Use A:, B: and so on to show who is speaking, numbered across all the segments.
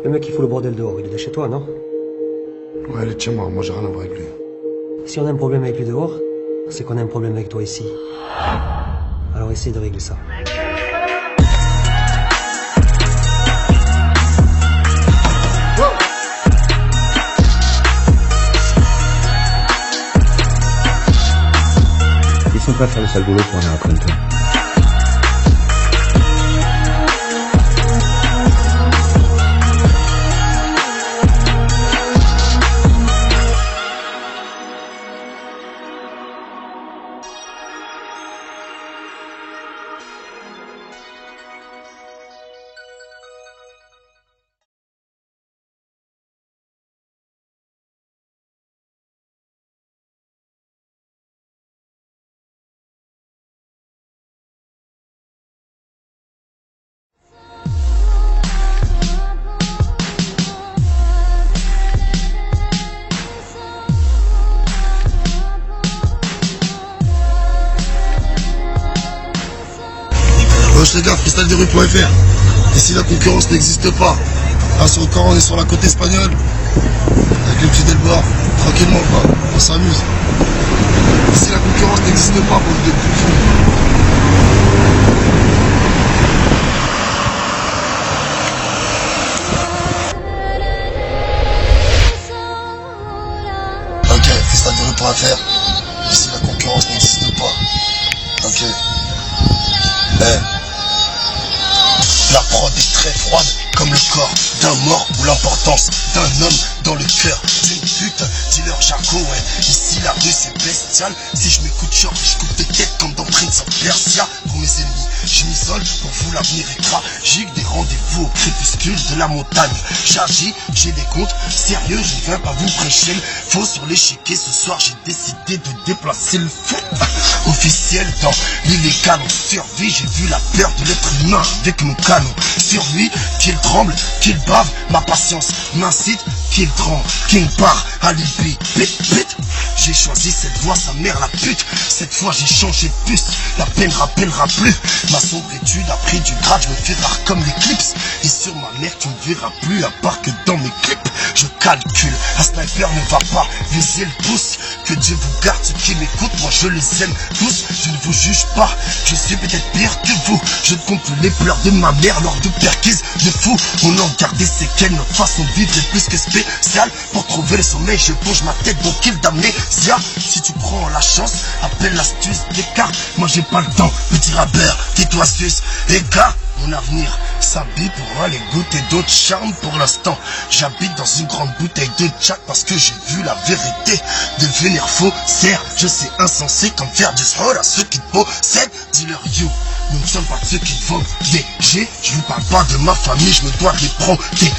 A: Le mec qui fout le bordel dehors, il est de chez toi, non?
B: Ouais, il est de chez moi j'ai rien à voir avec lui.
A: Si on a un problème avec lui dehors, c'est qu'on a un problème avec toi ici. Alors essaye de régler ça.
C: Ils sont prêts à faire le sale boulot pour en après toi.
B: Les gars, freestylederue.fr. Ici la concurrence n'existe pas. Là sur le corps on est sur la côte espagnole. Avec le petit Delbar. Tranquillement quoi. On s'amuse. Ici la concurrence n'existe pas pour le début. Ok, freestylederue.fr. Ici la concurrence n'existe pas. Ok. La prod est très froide comme le corps d'un mort ou l'importance d'un homme dans le cœur d'une pute. Dealer Jaco, ouais. Ici la rue c'est bestial. Si je m'écoute short, je coupe des têtes comme dans Prince of Persia. Pour mes ennemis, je m'isole. Pour vous l'avenir est tragique. Des rendez-vous au crépuscule de la montagne. J'agis, j'ai des comptes sérieux. Je viens pas vous prêcher le faux sur l'échiquier. Ce soir j'ai décidé de déplacer le fou. Officiel dans l'illégal on survit. J'ai vu la peur de l'être humain avec mon canon. Sur lui, qu'il tremble, qu'il bave. Ma patience m'incite, qu'il tremble, qu'il part. Alibi, pit, pit. J'ai choisi cette voie, sa mère la pute. Cette fois j'ai changé de puce. La peine rappellera plus. Ma sombre étude a pris du grade. Je me fais rare comme l'éclipse. Et sur ma mère tu ne verras plus. À part que dans mes clips je calcule. Un sniper ne va pas viser le pouce. Que Dieu vous garde ceux qui m'écoutent. Moi je les aime tous. Je ne vous juge pas. Je suis peut-être pire que vous. Je ne compte plus les pleurs de ma mère lors de perquises de fou. On en garde des séquelles. Notre façon de vivre est plus que spéciale. Pour trouver le sommeil je plonge ma tête dans kill d'amnésia. Si tu prends la chance, appelle l'astuce des cartes. Moi j'ai pas le temps, petit rappeur, tais-toi sus. Écarte mon avenir s'habille pour aller goûter d'autres charmes. Pour l'instant j'habite dans une grande bouteille de Jack. Parce que j'ai vu la vérité devenir faux. Certes je sais insensé comme faire du sroll à ceux qui te possèdent. Dis-leur you, nous ne sommes pas ceux qui te vendent des G. Je vous parle pas de ma famille, je me dois de les protéger.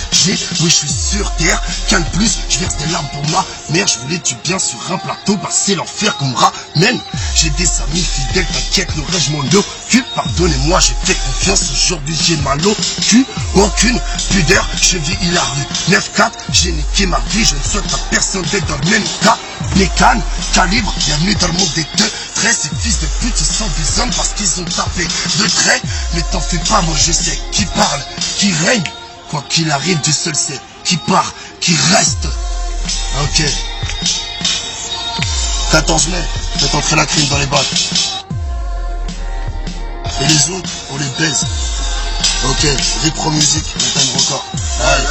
B: Oui je suis sur terre, qu'un de plus. Je verse des larmes pour ma mère. Je voulais du bien sur un plateau, bah c'est l'enfer qu'on me ramène. J'ai des amis fidèles, t'inquiète, n'aurais-je m'en occupe. Pardonnez-moi, j'ai fait confiance, aujourd'hui j'ai mal au cul. Aucune pudeur, je vis la rue 9-4, j'ai niqué ma vie, je ne souhaite à personne d'être dans le même cas. Mécane, calibre, bienvenue dans le monde des deux traits. Ces fils de pute se sentent des hommes parce qu'ils ont tapé de traits. Mais t'en fais pas, moi je sais qui parle, qui règne. Quoi qu'il arrive, Dieu seul sait qui part, qui reste. Ok. 14 mai, faites entrer la crime dans les bacs. Et les autres, on les baise. Ok, Repro Music, Montagne Record.
D: Ouais.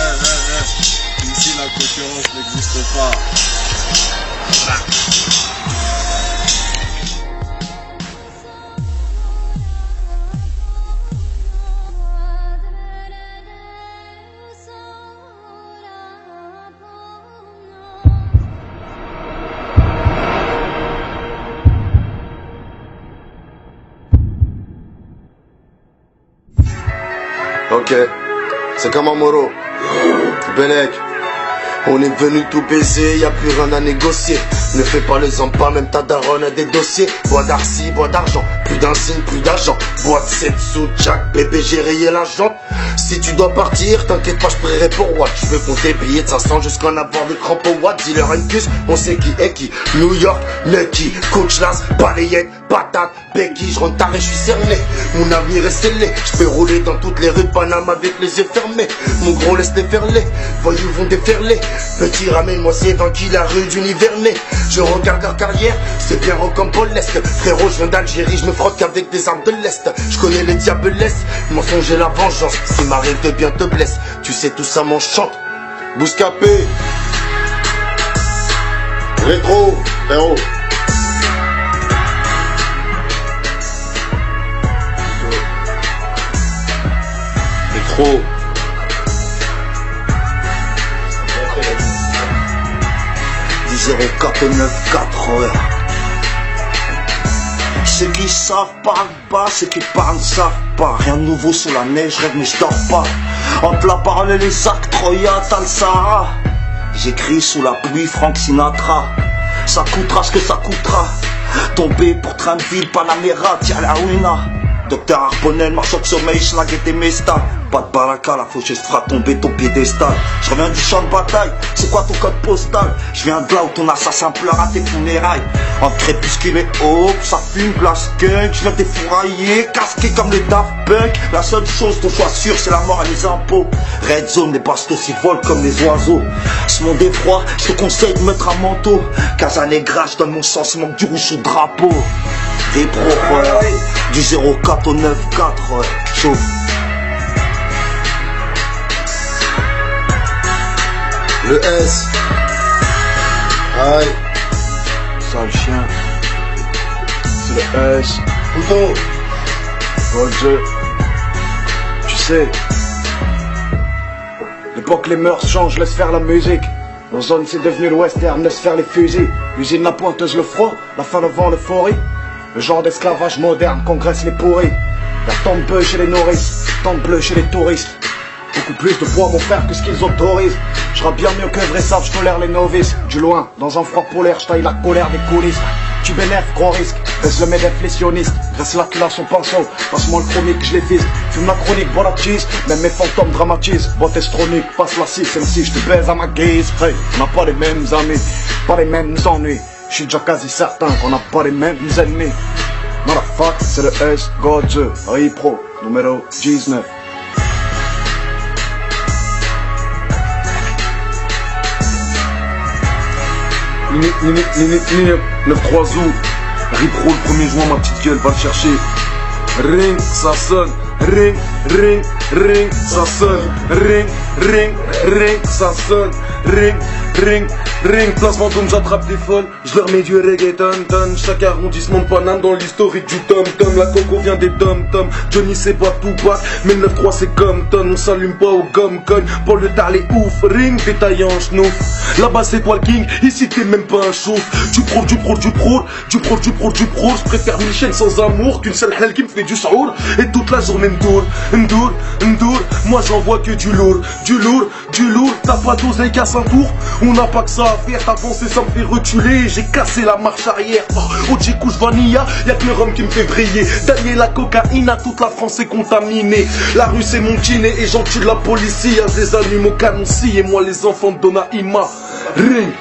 D: Ici la concurrence n'existe pas.
B: Ok, c'est comme un Moro. Belek, on est venu tout baiser, y a plus rien à négocier. Ne fais pas les pas, même ta daronne a des dossiers. Bois d'arcy, bois d'argent, plus d'insigne, plus d'argent. Bois de 7 sous, Jack, bébé j'ai rayé la jante. Si tu dois partir, t'inquiète pas, je prierai pour Watt. Je veux compter billets de 500 jusqu'à en avoir des crampes au Watt. Dealer Incus, on sait qui est qui. New York, Nucky, Coach Las, balayette, patate, Becky. Je rentre tard et je suis cerné. Mon avenir est scellé. Je peux rouler dans toutes les rues de Paname avec les yeux fermés. Mon gros laisse les faire les voyous vont déferler. Petit ramène-moi c'est vaincu la rue du Nivernais. Je regarde leur carrière, c'est bien rocambolesque. Frérot, je viens d'Algérie, je me frotte qu'avec des armes de l'Est. Je connais les diablesses, le mensonge et la vengeance. S'il m'arrive de bien te blesse, tu sais tout ça m'enchante.
D: Bouscapé. Rétro, frérot. Rétro.
B: Du 0494 heures. Ceux qui savent parlent pas, ceux qui parlent savent pas. Rien de nouveau sous la neige, rêve mais je dors pas. Entre la parole et les sacs, Troya, t'as le Sahara. J'écris sous la pluie, Frank Sinatra. Ça coûtera ce que ça coûtera. Tomber pour train de ville, Panamera, tiens la ruina. Docteur Harponnel, marchand de sommeil, schlag et Temesta. Pas de baraka, la faucheuse fera tomber ton piédestal. Je reviens du champ de bataille, c'est quoi ton code postal? Je viens de là où ton assassin pleure à tes funérailles. Entre crépuscule et aube, ça fume, glace skunk. Je viens défourailler, casqué comme les Daft Punk. La seule chose dont je sois sûr, c'est la mort et les impôts. Red Zone, les bastos s'y volent comme les oiseaux. Ce monde est froid, je te conseille de mettre un manteau. Casanegra, je donne mon sens, manque du rouge sous drapeau. Des bros, ouais. Du 04 au 94, ouais. Chauffe.
D: Le S. Aïe.
E: Sale chien. C'est le S.
D: Couteau.
E: Oh Dieu. Tu sais, l'époque les mœurs changent, laisse faire la musique. Nos zones c'est devenu le western, laisse faire les fusils. L'usine la pointeuse, le froid, la fin le vent, l'euphorie. Le genre d'esclavage moderne congresse les pourris. Y'a tant de bœufs chez les nourrices, tant de bleus chez les touristes. Beaucoup plus de bois mon frère que ce qu'ils autorisent. Je rappe bien mieux que vrai sable, je tolère les novices. Du loin, dans un froid polaire, je taille la colère des coulisses. Tu bénèves, gros risque, baisse le MEDEF, les sionistes. Reste là qu'il a son pinceau, passe-moi le chronique, je les vise. Fume la chronique, bon la cheese, même mes fantômes dramatisent. Boîte estronique, passe la 6, même si je te baise à ma guise. Hey, on n'a pas les mêmes amis, pas les mêmes ennuis. Je suis déjà quasi certain qu'on n'a pas les mêmes ennemis. Motherfuck, c'est le S, Godze, Repro, numéro 19.
F: Minute 9-3 août. Repro le 1er juin, ma petite gueule va le chercher. Ring, ça sonne. Ring, ring, ring, ça sonne. Ring, ring, ring, ça sonne. Ring, ring, ring. Place Vendôme, j'attrape des folles. Je leur mets du reggaeton, ton. Chaque arrondissement de Paname dans l'historique du tom-tom. La coco vient des dom-tom. Johnny c'est pas tout bac, mais le 9-3 c'est comme ton. On s'allume pas au gomme-con. Pour le tard les ouf. Ring, détaillant schnouf. Là-bas c'est toi le king, ici t'es même pas un chauffe. Du pro. Je préfère une chaîne sans amour qu'une seule hell qui me fait du saour. Et toute la journée m'dour. Moi j'en vois que du lourd. T'as pas d'oseille casse un tour. On n'a pas que ça à faire, t'avancer ça me fait reculer. J'ai cassé la marche arrière. OG couche vanilla, y'a que le rhum qui me fait briller. Daniel la cocaïne, à toute la France est contaminée. La rue c'est mon kiné et j'en tue la police. Y'a des animaux canonci et moi les enfants de Donaïma. Ring.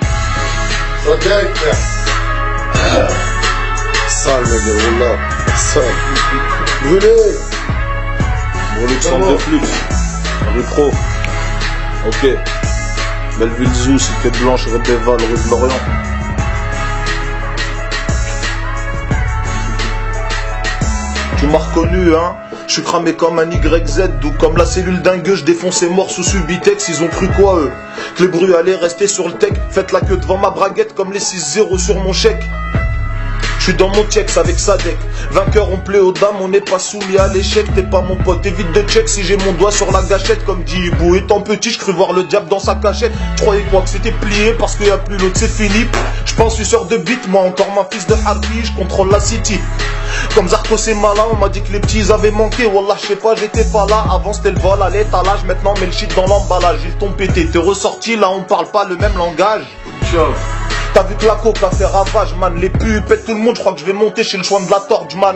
D: Ça gagne, frère. Sale, le gars, là. Sale. Brûlé.
F: Bon, Luxembourg de flux. Rétro. Ok. Belleville Zoo, Cité Blanche, Redéval, rue de Lorient.
G: Tu m'as reconnu, hein? Je suis cramé comme un YZ, d'où comme la cellule d'un gueux, je défonçais mort sous Subitex, ils ont cru quoi eux? Que le bruit allait rester sur le tech, faites la queue devant ma braguette comme les 6-0 sur mon chèque. Je suis dans mon checks avec Sadek. Vainqueur, on plaît aux dames, on n'est pas soumis à l'échec. T'es pas mon pote, évite de check si j'ai mon doigt sur la gâchette. Comme dit Hibou, étant petit, je crus voir le diable dans sa cachette. Je croyais quoi que c'était plié parce qu'il y a plus l'autre, c'est Philippe. Je pense suceur de bite, moi encore ma fils de Hardy, je contrôle la city. Comme Zarko c'est malin, on m'a dit que les petits avaient manqué. Wallah, je sais pas, j'étais pas là. Avant c'était le vol à l'étalage, maintenant mets le shit dans l'emballage. Ils t'ont pété, t'es ressorti, là on parle pas le même langage.
F: Ciao.
G: T'as vu que la coke a fait ravage, man. Les pubs pètent tout le monde, je crois que je vais monter chez le chouan de la torche, man.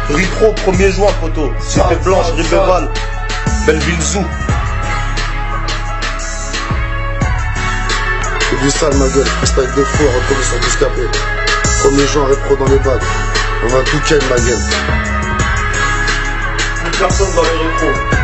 G: Repro, 1er juin, photo. Cité Blanche, Ribeval. Belleville Zoo.
B: C'est du sale ma gueule, freestyle de fou, retourner sur Bouscapé. 1er juin, rétro dans les bagues. On va tout ken ma gueule.
G: Plus personne dans les rétros.